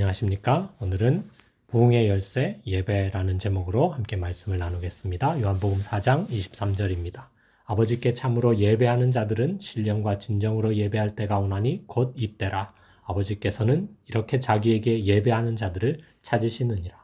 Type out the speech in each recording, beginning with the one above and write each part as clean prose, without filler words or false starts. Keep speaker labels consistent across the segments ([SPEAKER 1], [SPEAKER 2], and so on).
[SPEAKER 1] 안녕하십니까? 오늘은 부흥의 열쇠 예배라는 제목으로 함께 말씀을 나누겠습니다. 요한복음 4장 23절입니다. 아버지께 참으로 예배하는 자들은 신령과 진정으로 예배할 때가 오나니 곧 이때라. 아버지께서는 이렇게 자기에게 예배하는 자들을 찾으시느니라.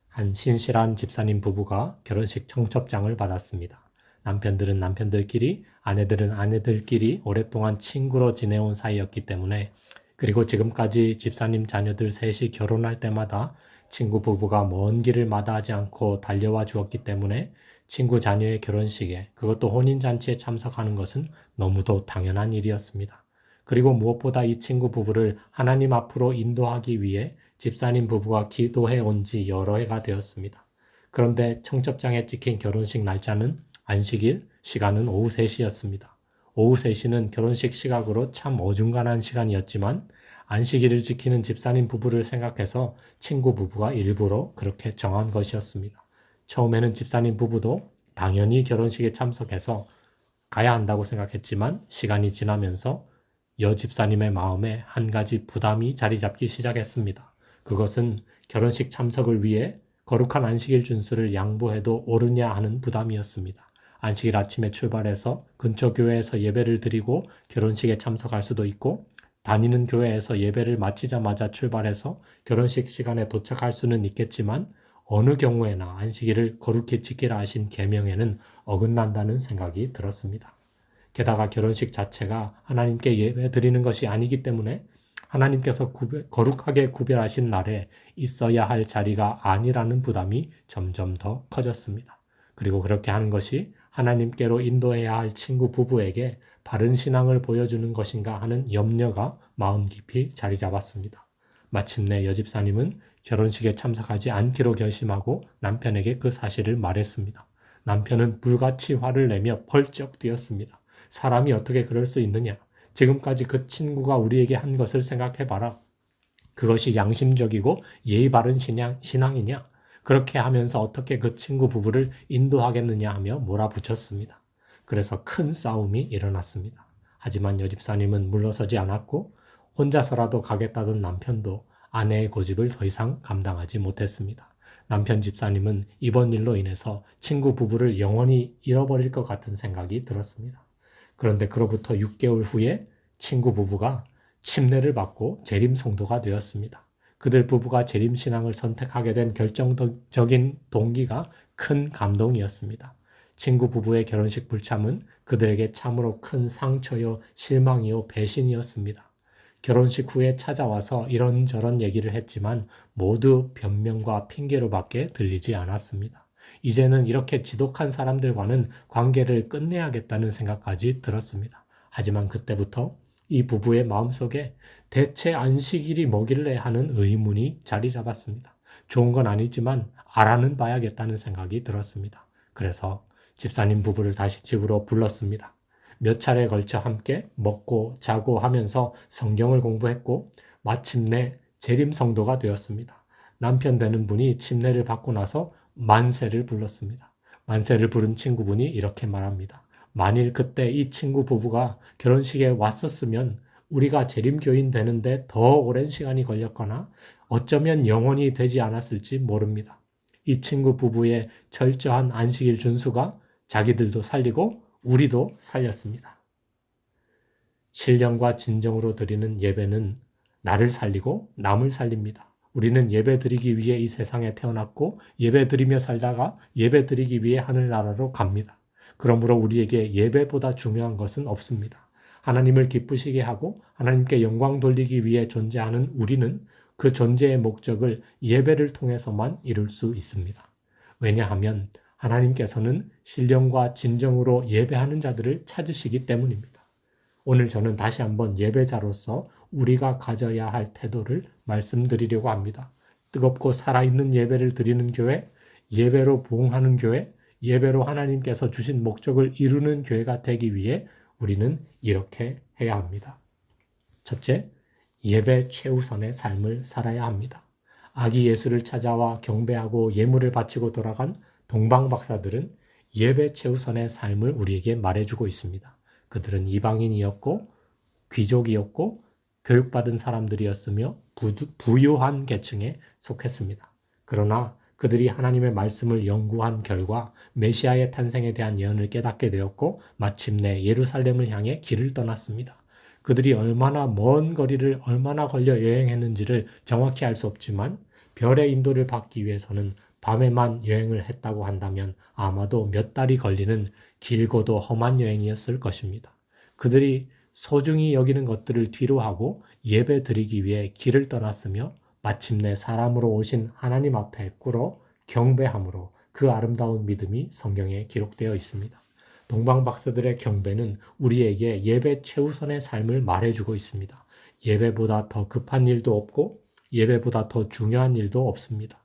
[SPEAKER 1] 한 신실한 집사님 부부가 결혼식 청첩장을 받았습니다. 남편들은 남편들끼리, 아내들은 아내들끼리 오랫동안 친구로 지내온 사이였기 때문에, 그리고 지금까지 집사님 자녀들 셋이 결혼할 때마다 친구 부부가 먼 길을 마다하지 않고 달려와 주었기 때문에 친구 자녀의 결혼식에, 그것도 혼인잔치에 참석하는 것은 너무도 당연한 일이었습니다. 그리고 무엇보다 이 친구 부부를 하나님 앞으로 인도하기 위해 집사님 부부가 기도해 온 지 여러 해가 되었습니다. 그런데 청첩장에 찍힌 결혼식 날짜는 안식일, 시간은 오후 3시였습니다. 오후 3시는 결혼식 시각으로 참 어중간한 시간이었지만 안식일을 지키는 집사님 부부를 생각해서 친구 부부가 일부러 그렇게 정한 것이었습니다. 처음에는 집사님 부부도 당연히 결혼식에 참석해서 가야 한다고 생각했지만 시간이 지나면서 여 집사님의 마음에 한 가지 부담이 자리 잡기 시작했습니다. 그것은 결혼식 참석을 위해 거룩한 안식일 준수를 양보해도 옳으냐 하는 부담이었습니다. 안식일 아침에 출발해서 근처 교회에서 예배를 드리고 결혼식에 참석할 수도 있고, 다니는 교회에서 예배를 마치자마자 출발해서 결혼식 시간에 도착할 수는 있겠지만 어느 경우에나 안식일을 거룩히 지키라 하신 계명에는 어긋난다는 생각이 들었습니다. 게다가 결혼식 자체가 하나님께 예배 드리는 것이 아니기 때문에 하나님께서 거룩하게 구별하신 날에 있어야 할 자리가 아니라는 부담이 점점 더 커졌습니다. 그리고 그렇게 하는 것이 하나님께로 인도해야 할 친구 부부에게 바른 신앙을 보여주는 것인가 하는 염려가 마음 깊이 자리 잡았습니다. 마침내 여집사님은 결혼식에 참석하지 않기로 결심하고 남편에게 그 사실을 말했습니다. 남편은 불같이 화를 내며 벌쩍 뛰었습니다. 사람이 어떻게 그럴 수 있느냐? 지금까지 그 친구가 우리에게 한 것을 생각해봐라. 그것이 양심적이고 예의 바른 신앙이냐? 그렇게 하면서 어떻게 그 친구 부부를 인도하겠느냐 하며 몰아붙였습니다. 그래서 큰 싸움이 일어났습니다. 하지만 여집사님은 물러서지 않았고 혼자서라도 가겠다던 남편도 아내의 고집을 더 이상 감당하지 못했습니다. 남편 집사님은 이번 일로 인해서 친구 부부를 영원히 잃어버릴 것 같은 생각이 들었습니다. 그런데 그로부터 6개월 후에 친구 부부가 침례를 받고 재림 성도가 되었습니다. 그들 부부가 재림 신앙을 선택하게 된 결정적인 동기가 큰 감동이었습니다. 친구 부부의 결혼식 불참은 그들에게 참으로 큰 상처요, 실망이요, 배신이었습니다. 결혼식 후에 찾아와서 이런저런 얘기를 했지만 모두 변명과 핑계로밖에 들리지 않았습니다. 이제는 이렇게 지독한 사람들과는 관계를 끝내야겠다는 생각까지 들었습니다. 하지만 그때부터 이 부부의 마음속에 대체 안식일이 뭐길래 하는 의문이 자리 잡았습니다. 좋은 건 아니지만 알아는 봐야겠다는 생각이 들었습니다. 그래서 집사님 부부를 다시 집으로 불렀습니다. 몇 차례에 걸쳐 함께 먹고 자고 하면서 성경을 공부했고 마침내 재림 성도가 되었습니다. 남편 되는 분이 침례를 받고 나서 만세를 불렀습니다. 만세를 부른 친구분이 이렇게 말합니다. 만일 그때 이 친구 부부가 결혼식에 왔었으면 우리가 재림교인 되는데 더 오랜 시간이 걸렸거나 어쩌면 영원히 되지 않았을지 모릅니다. 이 친구 부부의 철저한 안식일 준수가 자기들도 살리고 우리도 살렸습니다. 신령과 진정으로 드리는 예배는 나를 살리고 남을 살립니다. 우리는 예배 드리기 위해 이 세상에 태어났고 예배 드리며 살다가 예배 드리기 위해 하늘나라로 갑니다. 그러므로 우리에게 예배보다 중요한 것은 없습니다. 하나님을 기쁘시게 하고 하나님께 영광 돌리기 위해 존재하는 우리는 그 존재의 목적을 예배를 통해서만 이룰 수 있습니다. 왜냐하면 하나님께서는 신령과 진정으로 예배하는 자들을 찾으시기 때문입니다. 오늘 저는 다시 한번 예배자로서 우리가 가져야 할 태도를 말씀드리려고 합니다. 뜨겁고 살아있는 예배를 드리는 교회, 예배로 부흥하는 교회, 예배로 하나님께서 주신 목적을 이루는 교회가 되기 위해 우리는 이렇게 해야 합니다. 첫째, 예배 최우선의 삶을 살아야 합니다. 아기 예수를 찾아와 경배하고 예물을 바치고 돌아간 동방 박사들은 예배 최우선의 삶을 우리에게 말해주고 있습니다. 그들은 이방인이었고 귀족이었고 교육받은 사람들이었으며 부유한 계층에 속했습니다. 그러나 그들이 하나님의 말씀을 연구한 결과 메시아의 탄생에 대한 예언을 깨닫게 되었고 마침내 예루살렘을 향해 길을 떠났습니다. 그들이 얼마나 먼 거리를 얼마나 걸려 여행했는지를 정확히 알 수 없지만 별의 인도를 받기 위해서는 밤에만 여행을 했다고 한다면 아마도 몇 달이 걸리는 길고도 험한 여행이었을 것입니다. 그들이 소중히 여기는 것들을 뒤로하고 예배 드리기 위해 길을 떠났으며 마침내 사람으로 오신 하나님 앞에 꿇어 경배함으로 그 아름다운 믿음이 성경에 기록되어 있습니다. 동방박사들의 경배는 우리에게 예배 최우선의 삶을 말해주고 있습니다. 예배보다 더 급한 일도 없고 예배보다 더 중요한 일도 없습니다.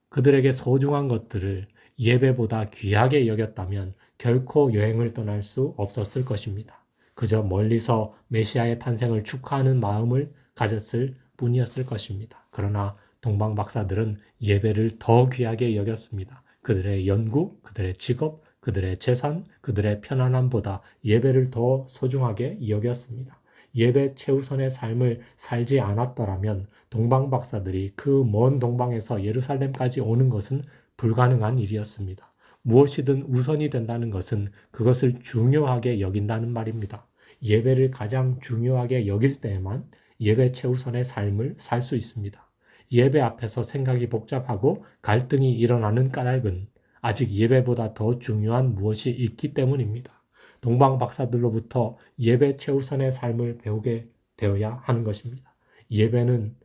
[SPEAKER 1] 그들에게 소중한 것들을 예배보다 귀하게 여겼다면 결코 여행을 떠날 수 없었을 것입니다. 그저 멀리서 메시아의 탄생을 축하하는 마음을 가졌을 뿐이었을 것입니다. 그러나 동방 박사들은 예배를 더 귀하게 여겼습니다. 그들의 연구, 그들의 직업, 그들의 재산, 그들의 편안함보다 예배를 더 소중하게 여겼습니다. 예배 최우선의 삶을 살지 않았더라면 동방 박사들이 그 먼 동방에서 예루살렘까지 오는 것은 불가능한 일이었습니다. 무엇이든 우선이 된다는 것은 그것을 중요하게 여긴다는 말입니다. 예배를 가장 중요하게 여길 때에만 예배 최우선의 삶을 살 수 있습니다. 예배 앞에서 생각이 복잡하고 갈등이 일어나는 까닭은 아직 예배보다 더 중요한 무엇이 있기 때문입니다. 동방 박사들로부터 예배 최우선의 삶을 배우게 되어야 하는 것입니다. 예배는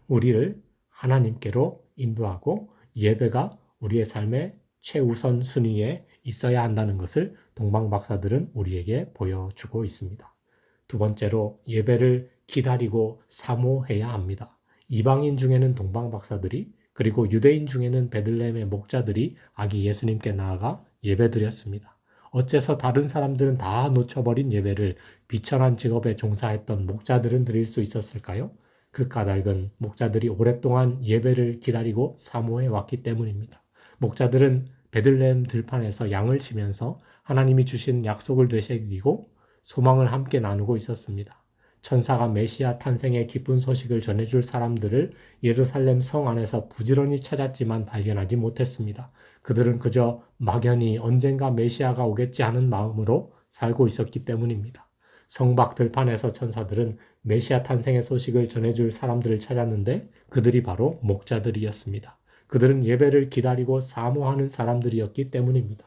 [SPEAKER 1] 우리를 하나님께로 인도하고 예배가 우리의 삶의 최우선 순위에 있어야 한다는 것을 동방 박사들은 우리에게 보여주고 있습니다. 두 번째로 예배를 기다리고 사모해야 합니다. 이방인 중에는 동방 박사들이 그리고 유대인 중에는 베들레헴의 목자들이 아기 예수님께 나아가 예배드렸습니다. 어째서 다른 사람들은 다 놓쳐버린 예배를 비천한 직업에 종사했던 목자들은 드릴 수 있었을까요? 그 까닭은 목자들이 오랫동안 예배를 기다리고 사모해 왔기 때문입니다. 목자들은 베들레헴 들판에서 양을 치면서 하나님이 주신 약속을 되새기고 소망을 함께 나누고 있었습니다. 천사가 메시아 탄생의 기쁜 소식을 전해줄 사람들을 예루살렘 성 안에서 부지런히 찾았지만 발견하지 못했습니다. 그들은 그저 막연히 언젠가 메시아가 오겠지 하는 마음으로 살고 있었기 때문입니다. 성 밖 들판에서 천사들은 메시아 탄생의 소식을 전해줄 사람들을 찾았는데 그들이 바로 목자들이었습니다. 그들은 예배를 기다리고 사모하는 사람들이었기 때문입니다.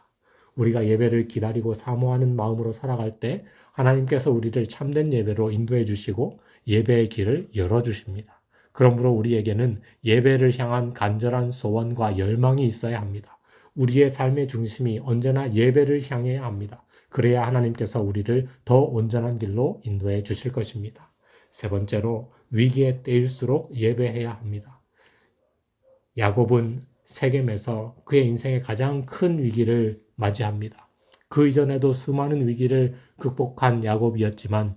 [SPEAKER 1] 우리가 예배를 기다리고 사모하는 마음으로 살아갈 때 하나님께서 우리를 참된 예배로 인도해 주시고 예배의 길을 열어주십니다. 그러므로 우리에게는 예배를 향한 간절한 소원과 열망이 있어야 합니다. 우리의 삶의 중심이 언제나 예배를 향해야 합니다. 그래야 하나님께서 우리를 더 온전한 길로 인도해 주실 것입니다. 세 번째로 위기의 때일수록 예배해야 합니다. 야곱은 세겜에서 그의 인생의 가장 큰 위기를 맞이합니다. 그 이전에도 수많은 위기를 극복한 야곱이었지만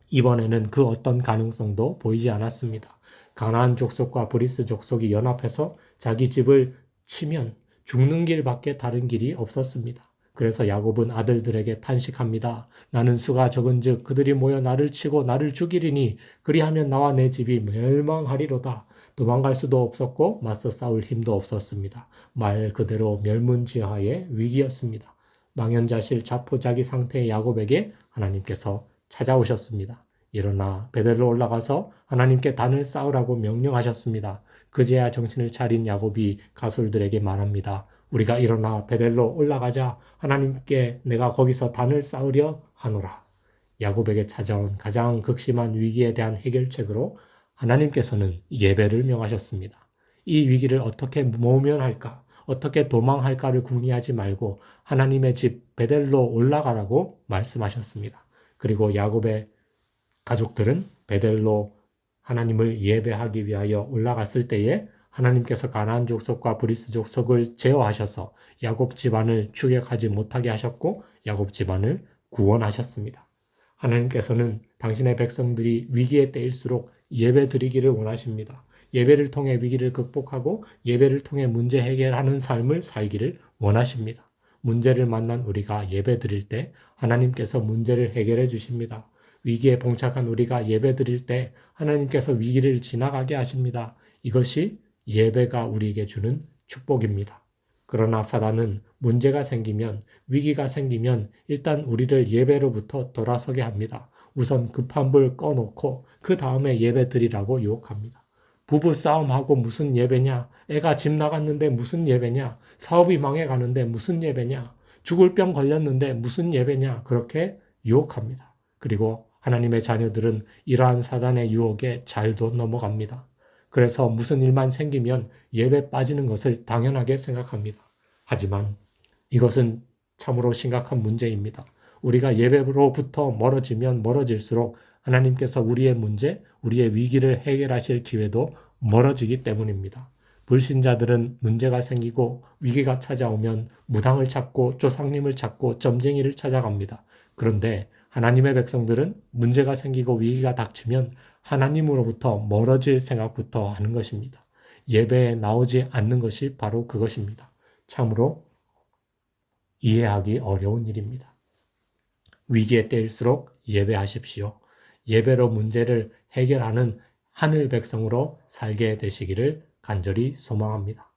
[SPEAKER 1] 이번에는 그 어떤 가능성도 보이지 않았습니다. 가나안 족속과 브리스 족속이 연합해서 자기 집을 치면 죽는 길밖에 다른 길이 없었습니다. 그래서 야곱은 아들들에게 탄식합니다. 나는 수가 적은즉 그들이 모여 나를 치고 나를 죽이리니 그리하면 나와 내 집이 멸망하리로다. 도망갈 수도 없었고 맞서 싸울 힘도 없었습니다. 말 그대로 멸문지하의 위기였습니다. 망연자실 자포자기 상태의 야곱에게 하나님께서 찾아오셨습니다. 일어나 베델로 올라가서 하나님께 단을 쌓으라고 명령하셨습니다. 그제야 정신을 차린 야곱이 가솔들에게 말합니다. 우리가 일어나 베델로 올라가자. 하나님께 내가 거기서 단을 쌓으려 하노라. 야곱에게 찾아온 가장 극심한 위기에 대한 해결책으로 하나님께서는 예배를 명하셨습니다. 이 위기를 어떻게 모면할까, 어떻게 도망할까를 궁리하지 말고 하나님의 집 베델로 올라가라고 말씀하셨습니다. 그리고 야곱의 가족들은 베델로 하나님을 예배하기 위하여 올라갔을 때에 하나님께서 가나안 족속과 브리스 족속을 제어하셔서 야곱 집안을 추격하지 못하게 하셨고 야곱 집안을 구원하셨습니다. 하나님께서는 당신의 백성들이 위기의 때일수록 예배 드리기를 원하십니다. 예배를 통해 위기를 극복하고 예배를 통해 문제 해결하는 삶을 살기를 원하십니다. 문제를 만난 우리가 예배 드릴 때 하나님께서 문제를 해결해 주십니다. 위기에 봉착한 우리가 예배 드릴 때 하나님께서 위기를 지나가게 하십니다. 이것이 예배가 우리에게 주는 축복입니다. 그러나 사단은 문제가 생기면, 위기가 생기면 일단 우리를 예배로부터 돌아서게 합니다. 우선 급한 불 꺼놓고 그 다음에 예배 드리라고 유혹합니다. 부부 싸움하고 무슨 예배냐? 애가 집 나갔는데 무슨 예배냐? 사업이 망해가는데 무슨 예배냐? 죽을 병 걸렸는데 무슨 예배냐? 그렇게 유혹합니다. 그리고 하나님의 자녀들은 이러한 사단의 유혹에 잘도 넘어갑니다. 그래서 무슨 일만 생기면 예배 빠지는 것을 당연하게 생각합니다. 하지만 이것은 참으로 심각한 문제입니다. 우리가 예배로부터 멀어지면 멀어질수록 하나님께서 우리의 문제, 우리의 위기를 해결하실 기회도 멀어지기 때문입니다. 불신자들은 문제가 생기고 위기가 찾아오면 무당을 찾고 조상님을 찾고 점쟁이를 찾아갑니다. 그런데 하나님의 백성들은 문제가 생기고 위기가 닥치면 하나님으로부터 멀어질 생각부터 하는 것입니다. 예배에 나오지 않는 것이 바로 그것입니다. 참으로 이해하기 어려운 일입니다. 위기의 때일수록 예배하십시오. 예배로 문제를 해결하는 하늘 백성으로 살게 되시기를 간절히 소망합니다.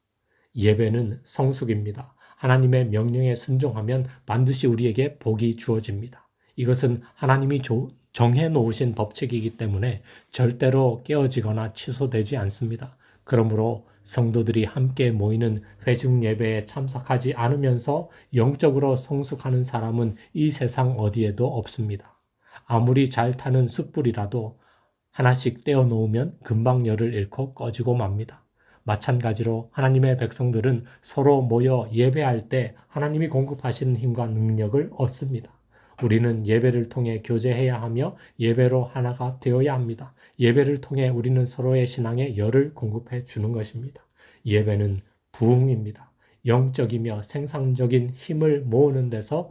[SPEAKER 1] 예배는 성숙입니다. 하나님의 명령에 순종하면 반드시 우리에게 복이 주어집니다. 이것은 하나님이 정해 놓으신 법칙이기 때문에 절대로 깨어지거나 취소되지 않습니다. 그러므로 성도들이 함께 모이는 회중 예배에 참석하지 않으면서 영적으로 성숙하는 사람은 이 세상 어디에도 없습니다. 아무리 잘 타는 숯불이라도 하나씩 떼어 놓으면 금방 열을 잃고 꺼지고 맙니다. 마찬가지로 하나님의 백성들은 서로 모여 예배할 때 하나님이 공급하시는 힘과 능력을 얻습니다. 우리는 예배를 통해 교제해야 하며 예배로 하나가 되어야 합니다. 예배를 통해 우리는 서로의 신앙에 열을 공급해 주는 것입니다. 예배는 부흥입니다. 영적이며 생산적인 힘을 모으는 데서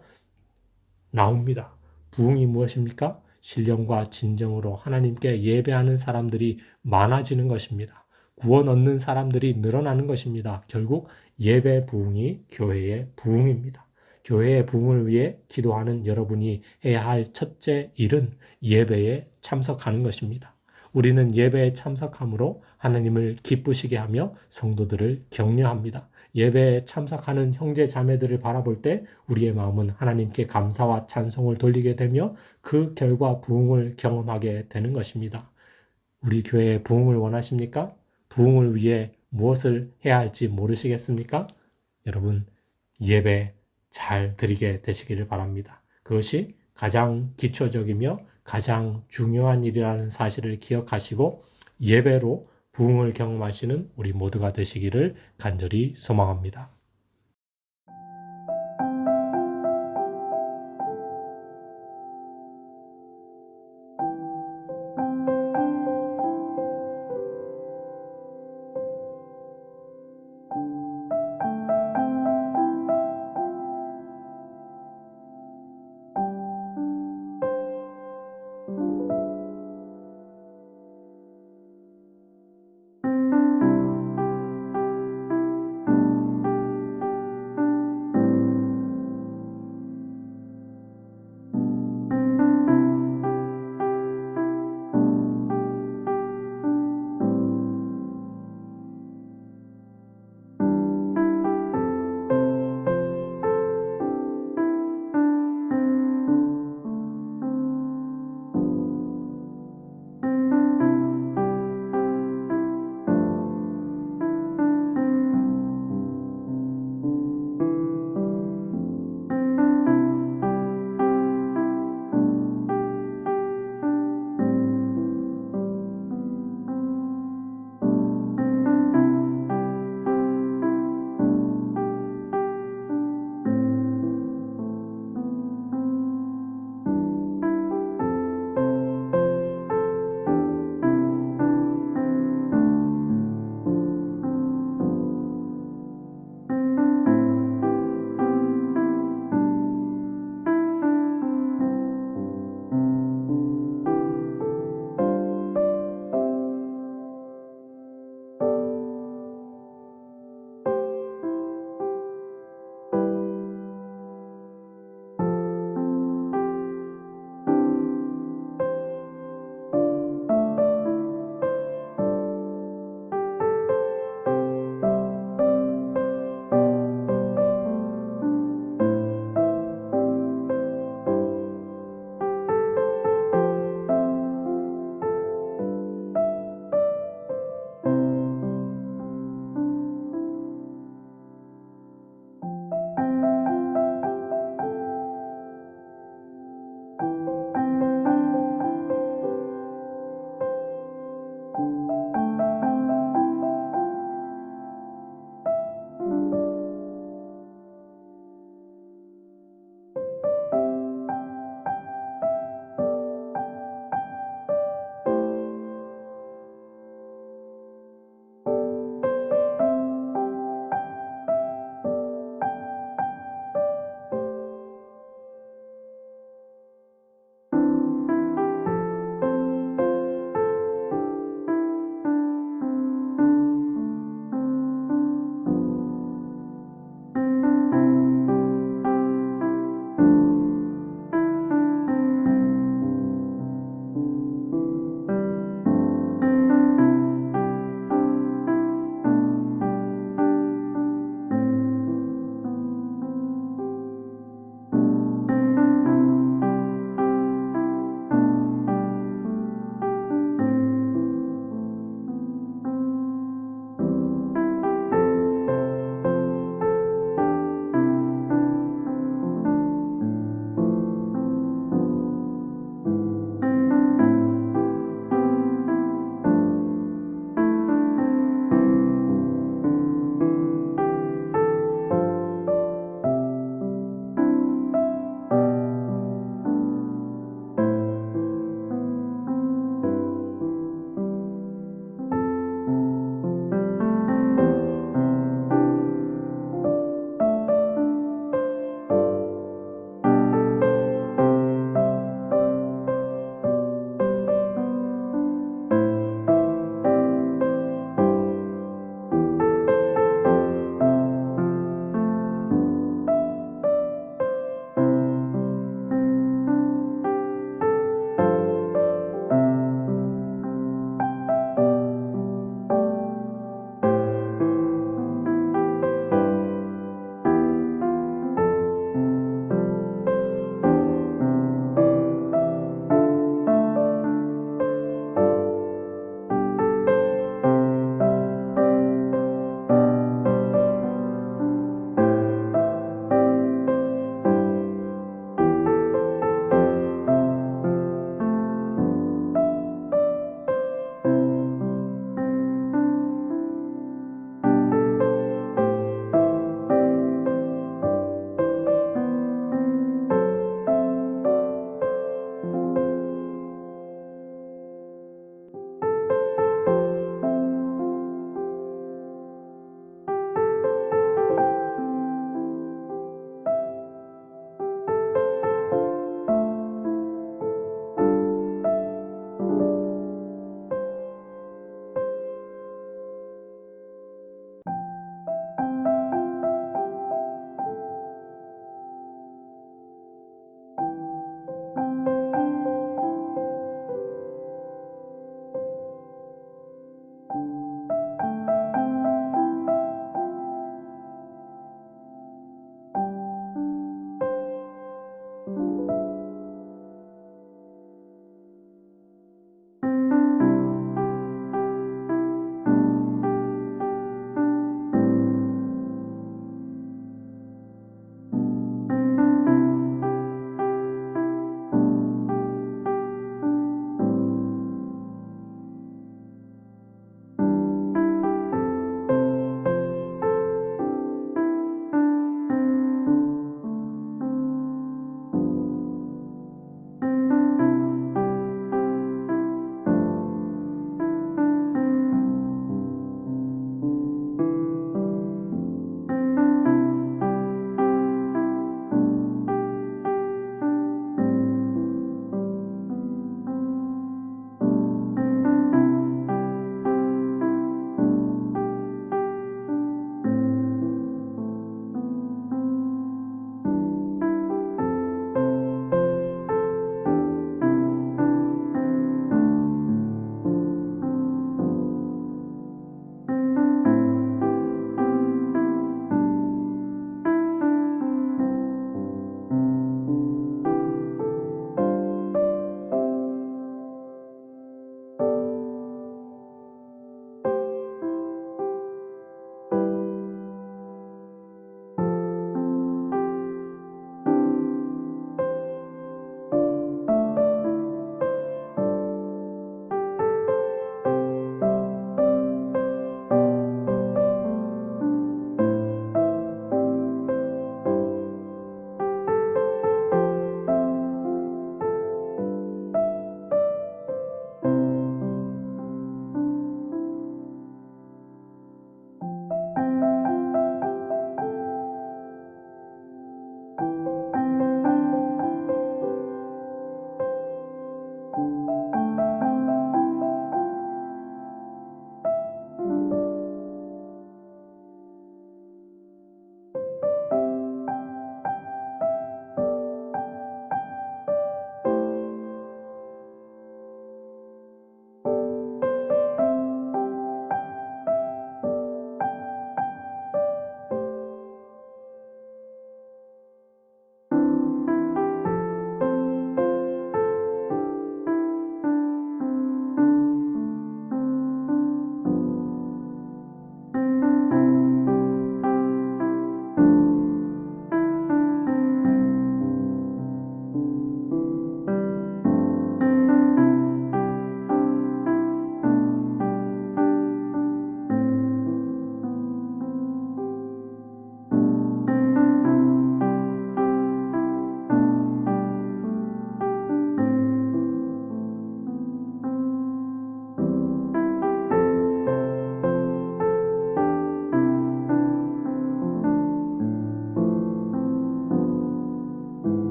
[SPEAKER 1] 나옵니다. 부흥이 무엇입니까? 신령과 진정으로 하나님께 예배하는 사람들이 많아지는 것입니다. 구원 얻는 사람들이 늘어나는 것입니다. 결국 예배 부흥이 교회의 부흥입니다. 교회의 부흥을 위해 기도하는 여러분이 해야 할 첫째 일은 예배에 참석하는 것입니다. 우리는 예배에 참석함으로 하나님을 기쁘시게 하며 성도들을 격려합니다. 예배에 참석하는 형제 자매들을 바라볼 때 우리의 마음은 하나님께 감사와 찬송을 돌리게 되며 그 결과 부흥을 경험하게 되는 것입니다. 우리 교회의 부흥을 원하십니까? 부흥을 위해 무엇을 해야 할지 모르시겠습니까? 여러분, 예배 잘 드리게 되시기를 바랍니다. 그것이 가장 기초적이며 가장 중요한 일이라는 사실을 기억하시고 예배로 부흥을 경험하시는 우리 모두가 되시기를 간절히 소망합니다.